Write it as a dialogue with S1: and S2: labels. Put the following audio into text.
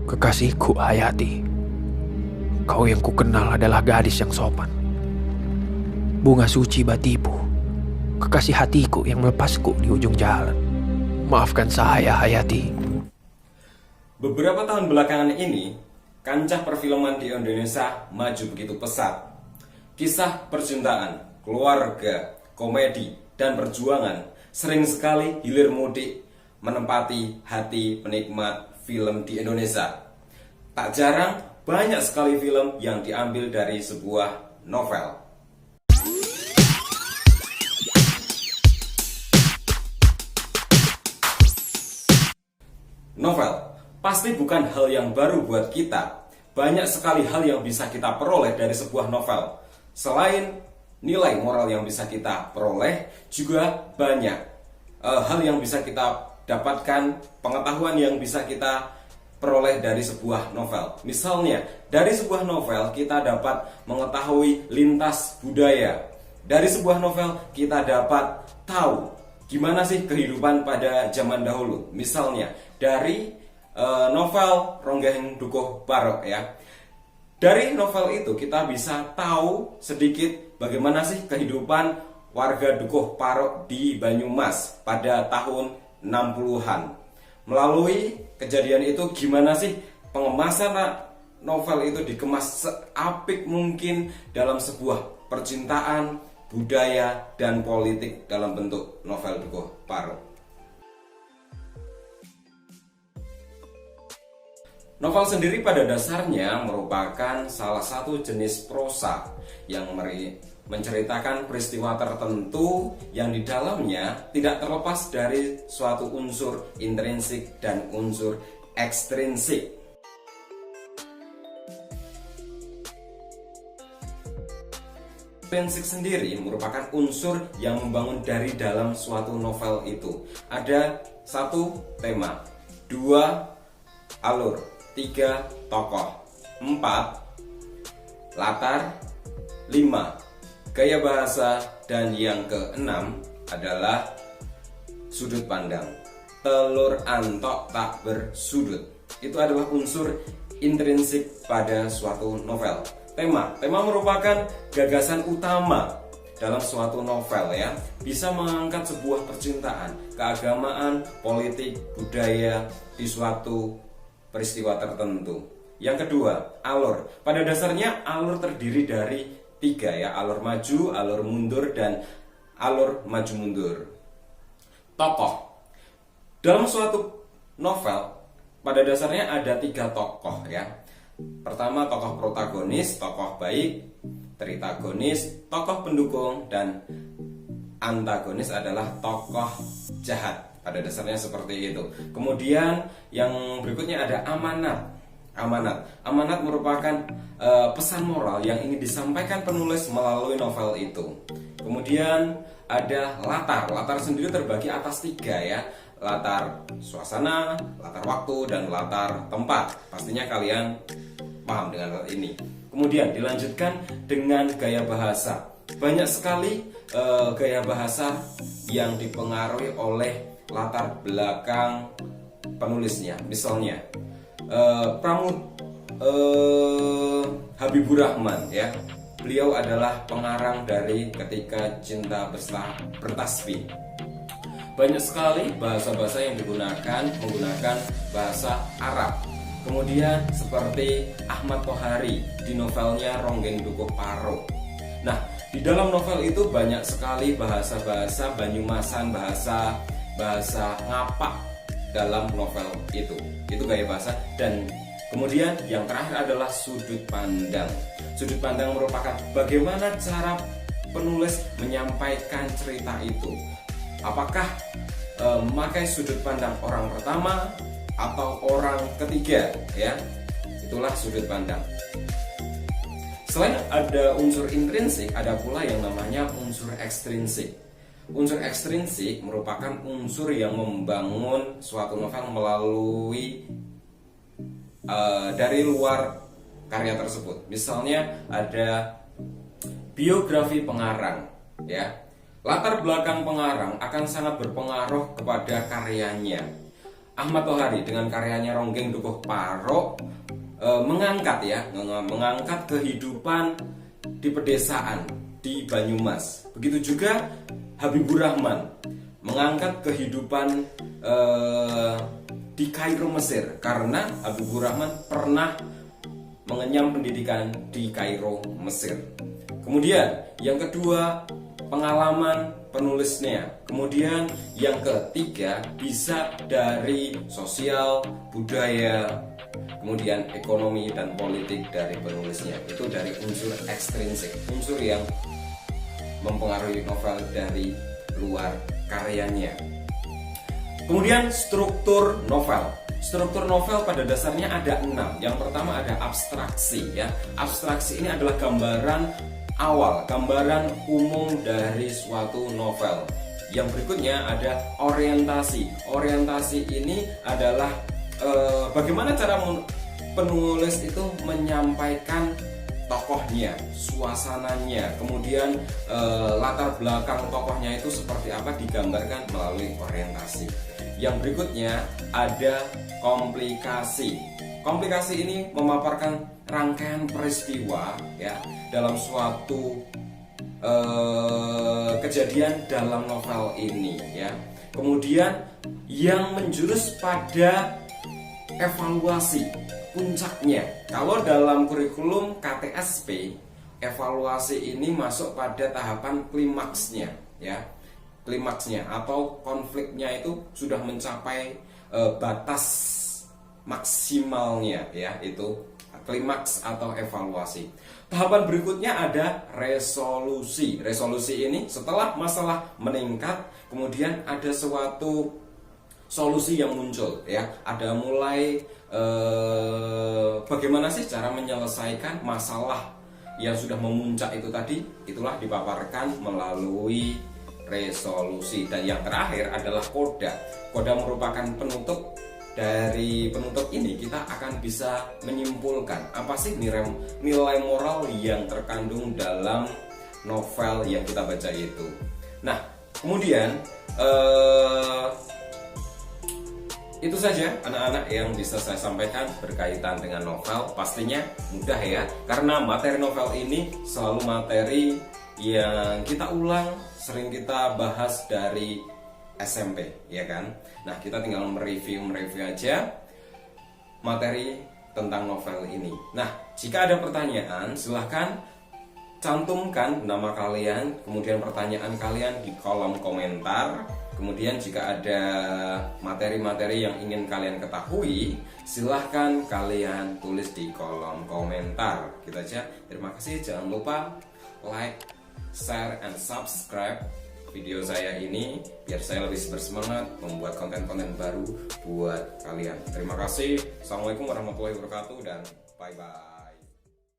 S1: Kekasihku Hayati, kau yang kukenal adalah gadis yang sopan. Bunga suci batipu, kekasih hatiku yang melepasku di ujung jalan. Maafkan saya, Hayati.
S2: Beberapa tahun belakangan ini, kancah perfilman di Indonesia maju begitu pesat. Kisah percintaan, keluarga, komedi, dan perjuangan sering sekali hilir mudik menempati hati penikmat film di Indonesia. Tak jarang banyak sekali film yang diambil dari sebuah novel. Novel pasti bukan hal yang baru buat kita. Banyak sekali hal yang bisa kita peroleh dari sebuah novel. Selain nilai moral yang bisa kita peroleh, juga banyak hal yang bisa kita dapatkan, pengetahuan yang bisa kita peroleh dari sebuah novel. Misalnya, dari sebuah novel kita dapat mengetahui lintas budaya. Dari sebuah novel kita dapat tahu gimana sih kehidupan pada zaman dahulu. Misalnya, dari novel Ronggeng Dukuh Barok ya. Dari novel itu kita bisa tahu sedikit bagaimana sih kehidupan warga Dukuh Parok di Banyumas pada tahun 60-an. Melalui kejadian itu gimana sih pengemasan novel itu dikemas seapik mungkin dalam sebuah percintaan, budaya, dan politik dalam bentuk novel Dukuh Parok. Novel sendiri pada dasarnya merupakan salah satu jenis prosa yang menceritakan peristiwa tertentu yang di dalamnya tidak terlepas dari suatu unsur intrinsik dan unsur ekstrinsik. Intrinsik sendiri merupakan unsur yang membangun dari dalam suatu novel itu. Ada satu tema, dua alur, 3 tokoh, 4 latar, 5 gaya bahasa, dan yang keenam adalah sudut pandang. Telur antok tak bersudut. Itu adalah unsur intrinsik pada suatu novel. Tema merupakan gagasan utama dalam suatu novel ya. Bisa mengangkat sebuah percintaan, keagamaan, politik, budaya di suatu peristiwa tertentu. Yang kedua, alur. Pada dasarnya alur terdiri dari 3 ya, alur maju, alur mundur, dan alur maju mundur. Tokoh. Dalam suatu novel pada dasarnya ada 3 tokoh ya. Pertama tokoh protagonis, tokoh baik, tritagonis, tokoh pendukung, dan antagonis adalah tokoh jahat. Pada dasarnya seperti itu. Kemudian yang berikutnya ada amanat. Amanat merupakan pesan moral yang ingin disampaikan penulis melalui novel itu. Kemudian ada latar. Latar sendiri terbagi atas 3 ya. Latar suasana, latar waktu, dan latar tempat. Pastinya kalian paham dengan hal ini. Kemudian dilanjutkan dengan gaya bahasa. Banyak sekali gaya bahasa yang dipengaruhi oleh latar belakang penulisnya. Misalnya Habibur Rahman ya. Beliau adalah pengarang dari Ketika Cinta Bertasbih. Banyak sekali bahasa-bahasa yang menggunakan bahasa Arab. Kemudian seperti Ahmad Tohari di novelnya Ronggeng Dukuh Parok. Nah, di dalam novel itu banyak sekali bahasa-bahasa Banyumasan, bahasa ngapak dalam novel itu gaya bahasa. Dan kemudian yang terakhir adalah sudut pandang. Sudut pandang merupakan bagaimana cara penulis menyampaikan cerita itu. Apakah memakai sudut pandang orang pertama atau orang ketiga ya. Itulah sudut pandang. Selain ada unsur intrinsik, ada pula yang namanya unsur ekstrinsik. Unsur ekstrinsik merupakan unsur yang membangun suatu novel melalui dari luar karya tersebut. Misalnya ada biografi pengarang ya. Latar belakang pengarang akan sangat berpengaruh kepada karyanya. Ahmad Tohari dengan karyanya Ronggeng Dukuh Paro mengangkat kehidupan di pedesaan di Banyumas. Begitu juga Habibur Rahman mengangkat kehidupan di Kairo, Mesir, karena Habibur Rahman pernah mengenyam pendidikan di Kairo, Mesir. Kemudian yang kedua, pengalaman penulisnya. Kemudian yang ketiga, bisa dari sosial, budaya, kemudian ekonomi dan politik dari penulisnya. Itu dari unsur ekstrinsik, unsur yang mempengaruhi novel dari luar karyanya. Kemudian struktur novel. Struktur novel pada dasarnya ada 6. Yang pertama ada abstraksi ya. Abstraksi ini adalah gambaran awal, gambaran umum dari suatu novel. Yang berikutnya ada orientasi. Orientasi ini adalah bagaimana cara penulis itu menyampaikan tokohnya, suasananya, kemudian latar belakang tokohnya itu seperti apa digambarkan melalui orientasi. Yang berikutnya ada komplikasi. Komplikasi ini memaparkan rangkaian peristiwa ya dalam suatu kejadian dalam novel ini ya. Kemudian yang menjurus pada evaluasi puncaknya. Kalau dalam kurikulum KTSP, evaluasi ini masuk pada tahapan klimaksnya ya. Klimaksnya atau konfliknya itu sudah mencapai batas maksimalnya ya, itu klimaks atau evaluasi. Tahapan berikutnya ada resolusi. Resolusi ini setelah masalah meningkat, kemudian ada suatu solusi yang muncul ya. Ada mulai bagaimana sih cara menyelesaikan masalah yang sudah memuncak itu tadi. Itulah dipaparkan melalui resolusi. Dan yang terakhir adalah koda. Koda merupakan penutup. Dari penutup ini kita akan bisa menyimpulkan apa sih nilai moral yang terkandung dalam novel yang kita baca itu. Nah, kemudian itu saja anak-anak yang bisa saya sampaikan berkaitan dengan novel. Pastinya mudah ya, karena materi novel ini selalu materi yang kita ulang, sering kita bahas dari SMP, ya kan? Nah, kita tinggal mereview aja materi tentang novel ini. Nah, jika ada pertanyaan, silahkan cantumkan nama kalian, kemudian pertanyaan kalian di kolom komentar. Kemudian jika ada materi-materi yang ingin kalian ketahui, silahkan kalian tulis di kolom komentar. Gitu aja. Terima kasih. Jangan lupa like, share, and subscribe video saya ini biar saya lebih bersemangat membuat konten-konten baru buat kalian. Terima kasih. Assalamualaikum warahmatullahi wabarakatuh dan bye-bye.